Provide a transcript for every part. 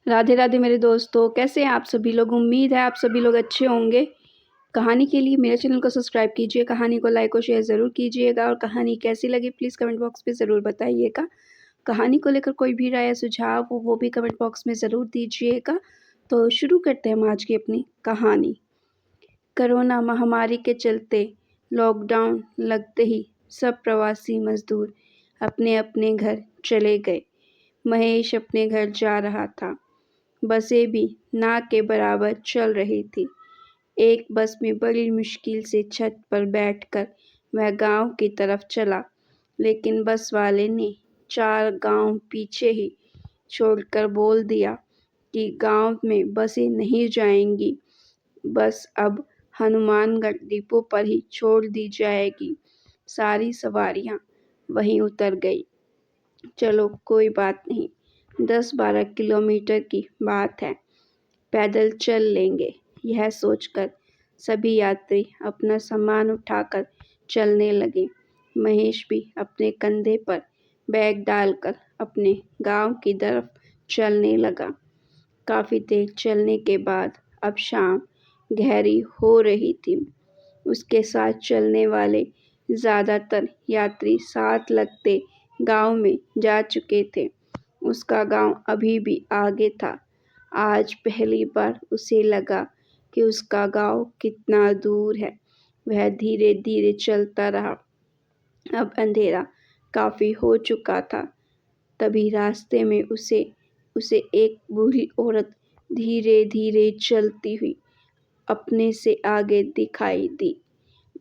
राधे राधे मेरे दोस्तों, कैसे हैं आप सभी लोग। उम्मीद है आप सभी लोग अच्छे होंगे। कहानी के लिए मेरे चैनल को सब्सक्राइब कीजिए, कहानी को लाइक और शेयर ज़रूर कीजिएगा और कहानी कैसी लगी प्लीज़ कमेंट बॉक्स में ज़रूर बताइएगा। कहानी को लेकर कोई भी राय या सुझाव हो वो भी कमेंट बॉक्स में ज़रूर दीजिएगा। तो शुरू करते हैं हम आज की अपनी कहानी। कोरोना महामारी के चलते लॉकडाउन लगते ही सब प्रवासी मजदूर अपने अपने घर चले गए। महेश अपने घर जा रहा था। बसें भी ना के बराबर चल रही थी। एक बस में बड़ी मुश्किल से छत पर बैठकर वह गांव की तरफ चला, लेकिन बस वाले ने 4 गांव पीछे ही छोड़कर बोल दिया कि गांव में बसें नहीं जाएंगी, बस अब हनुमानगढ़ डिपो पर ही छोड़ दी जाएगी। सारी सवारियां वहीं उतर गई। चलो कोई बात नहीं, 10-12 किलोमीटर की बात है, पैदल चल लेंगे। यह सोचकर सभी यात्री अपना सामान उठाकर चलने लगे। महेश भी अपने कंधे पर बैग डालकर अपने गांव की तरफ चलने लगा। काफ़ी देर चलने के बाद अब शाम गहरी हो रही थी। उसके साथ चलने वाले ज़्यादातर यात्री साथ लगते गांव में जा चुके थे। उसका गांव अभी भी आगे था। आज पहली बार उसे लगा कि उसका गांव कितना दूर है। वह धीरे धीरे चलता रहा। अब अंधेरा काफ़ी हो चुका था। तभी रास्ते में उसे एक बूढ़ी औरत धीरे धीरे चलती हुई अपने से आगे दिखाई दी।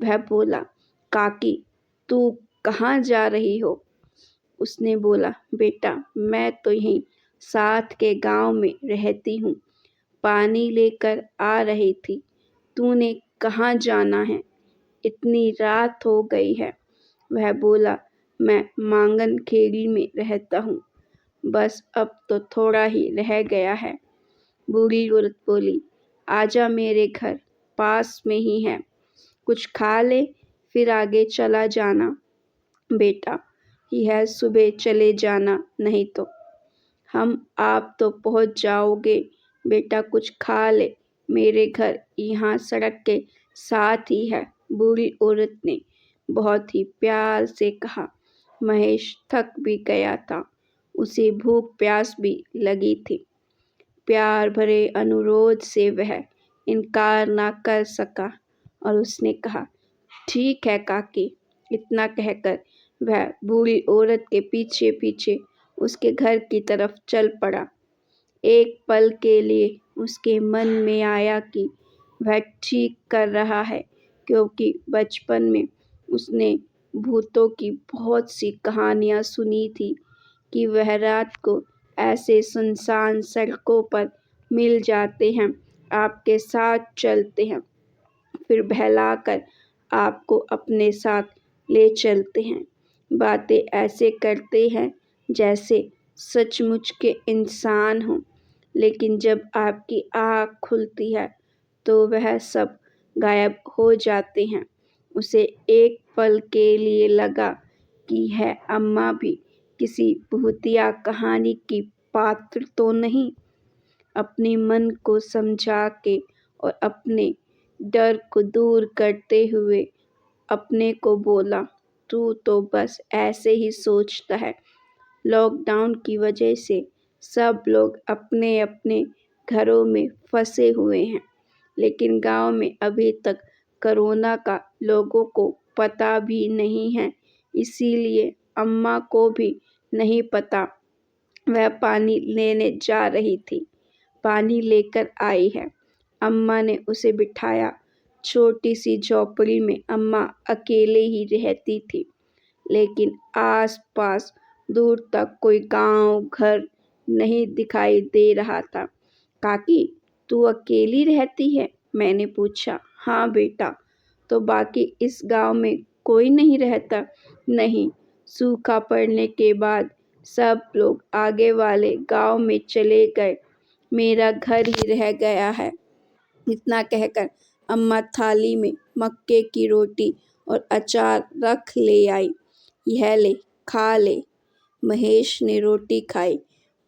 वह बोला, काकी, तू कहाँ जा रही हो? उसने बोला, बेटा मैं तो यहीं साथ के गांव में रहती हूँ, पानी लेकर आ रही थी। तूने कहाँ जाना है? इतनी रात हो गई है। वह बोला, मैं मांगन खेड़ी में रहता हूँ, बस अब तो थोड़ा ही रह गया है। बूढ़ी औरत बोली, आजा मेरे घर, पास में ही है, कुछ खा ले फिर आगे चला जाना। बेटा यह सुबह चले जाना, नहीं तो हम आप तो पहुंच जाओगे। बेटा कुछ खा ले, मेरे घर यहाँ सड़क के साथ ही है। बूढ़ी औरत ने बहुत ही प्यार से कहा। महेश थक भी गया था, उसे भूख प्यास भी लगी थी। प्यार भरे अनुरोध से वह इनकार ना कर सका और उसने कहा, ठीक है काकी। इतना कहकर वह बूढ़ी औरत के पीछे पीछे उसके घर की तरफ चल पड़ा। एक पल के लिए उसके मन में आया कि वह ठीक कर रहा है, क्योंकि बचपन में उसने भूतों की बहुत सी कहानियां सुनी थी कि वह रात को ऐसे सुनसान सड़कों पर मिल जाते हैं, आपके साथ चलते हैं, फिर बहलाकर आपको अपने साथ ले चलते हैं। बातें ऐसे करते हैं जैसे सचमुच के इंसान हों, लेकिन जब आपकी आँख खुलती है तो वह सब गायब हो जाते हैं। उसे एक पल के लिए लगा कि यह अम्मा भी किसी भूतिया कहानी की पात्र तो नहीं। अपने मन को समझा के और अपने डर को दूर करते हुए अपने को बोला, तू तो बस ऐसे ही सोचता है। लॉकडाउन की वजह से सब लोग अपने अपने घरों में फंसे हुए हैं, लेकिन गांव में अभी तक कोरोना का लोगों को पता भी नहीं है, इसीलिए अम्मा को भी नहीं पता। वह पानी लेने जा रही थी, पानी लेकर आई है। अम्मा ने उसे बिठाया। छोटी सी झोपड़ी में अम्मा अकेले ही रहती थी, लेकिन आस-पास दूर तक कोई गांव घर नहीं दिखाई दे रहा था। काकी, तू अकेली रहती है? मैंने पूछा। हाँ बेटा, तो बाकी इस गांव में कोई नहीं रहता? नहीं, सूखा पड़ने के बाद सब लोग आगे वाले गांव में चले गए, मेरा घर ही रह गया है। इतना कहकर अम्मा थाली में मक्के की रोटी और अचार रख ले आई। यह ले, खा ले। महेश ने रोटी खाई।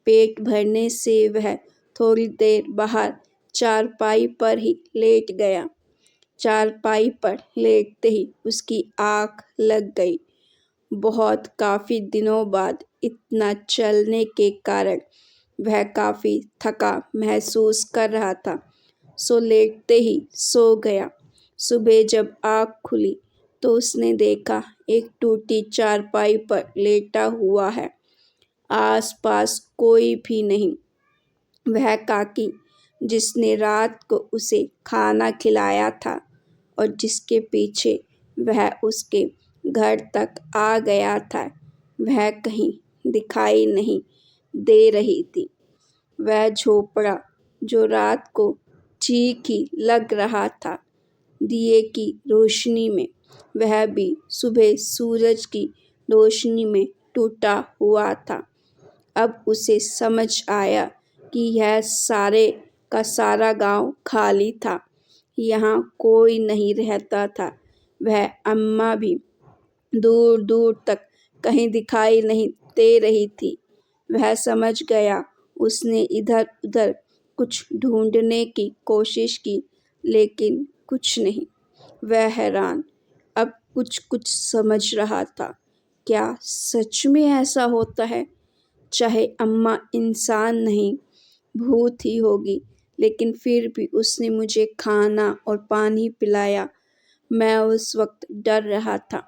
पेट भरने से वह थोड़ी देर बाहर चारपाई पर ही लेट गया। चारपाई पर लेटते ही उसकी आँख लग गई। बहुत काफ़ी दिनों बाद इतना चलने के कारण वह काफ़ी थका महसूस कर रहा था, सो लेटते ही सो गया। सुबह जब आँख खुली तो उसने देखा एक टूटी चारपाई पर लेटा हुआ है। आसपास कोई भी नहीं। वह काकी जिसने रात को उसे खाना खिलाया था और जिसके पीछे वह उसके घर तक आ गया था, वह कहीं दिखाई नहीं दे रही थी। वह झोपड़ा जो रात को ठीक ही लग रहा था दिए की रोशनी में, वह भी सुबह सूरज की रोशनी में टूटा हुआ था। अब उसे समझ आया कि यह सारे का सारा गांव खाली था। यहाँ कोई नहीं रहता था। वह अम्मा भी दूर दूर तक कहीं दिखाई नहीं दे रही थी। वह समझ गया। उसने इधर उधर कुछ ढूंढने की कोशिश की, लेकिन कुछ नहीं। वह हैरान, अब कुछ कुछ समझ रहा था। क्या सच में ऐसा होता है? चाहे अम्मा इंसान नहीं, भूत ही होगी, लेकिन फिर भी उसने मुझे खाना और पानी पिलाया। मैं उस वक्त डर रहा था।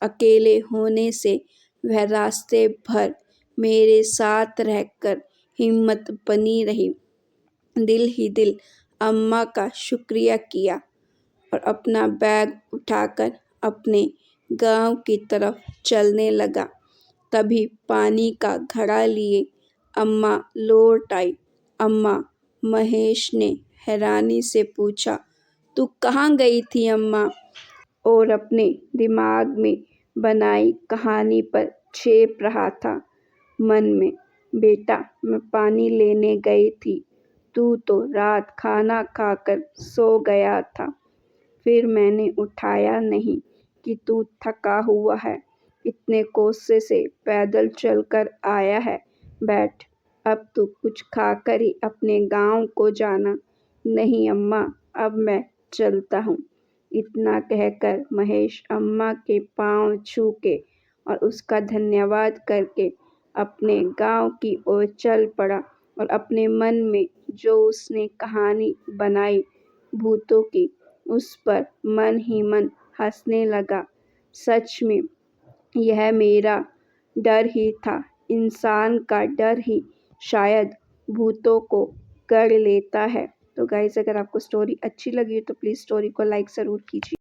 अकेले होने से वह रास्ते भर मेरे साथ रहकर हिम्मत बनी रही। दिल ही दिल अम्मा का शुक्रिया किया और अपना बैग उठाकर अपने गांव की तरफ चलने लगा। तभी पानी का घड़ा लिए अम्मा लौट आई। अम्मा, महेश ने हैरानी से पूछा, तू कहाँ गई थी अम्मा? और अपने दिमाग में बनाई कहानी पर छेप रहा था मन में, बेटा मैं पानी लेने गई थी, तू तो रात खाना खाकर सो गया था। फिर मैंने उठाया नहीं कि तू थका हुआ है, इतने कोसे से पैदल चलकर आया है। बैठ, अब तू कुछ खाकर ही अपने गांव को जाना। नहीं अम्मा, अब मैं चलता हूँ। इतना कहकर महेश अम्मा के पांव छू के और उसका धन्यवाद करके अपने गांव की ओर चल पड़ा और अपने मन में जो उसने कहानी बनाई भूतों की, उस पर मन ही मन हंसने लगा। सच में यह मेरा डर ही था। इंसान का डर ही शायद भूतों को कर लेता है। तो गाइस, अगर आपको स्टोरी अच्छी लगी तो प्लीज़ स्टोरी को लाइक ज़रूर कीजिए।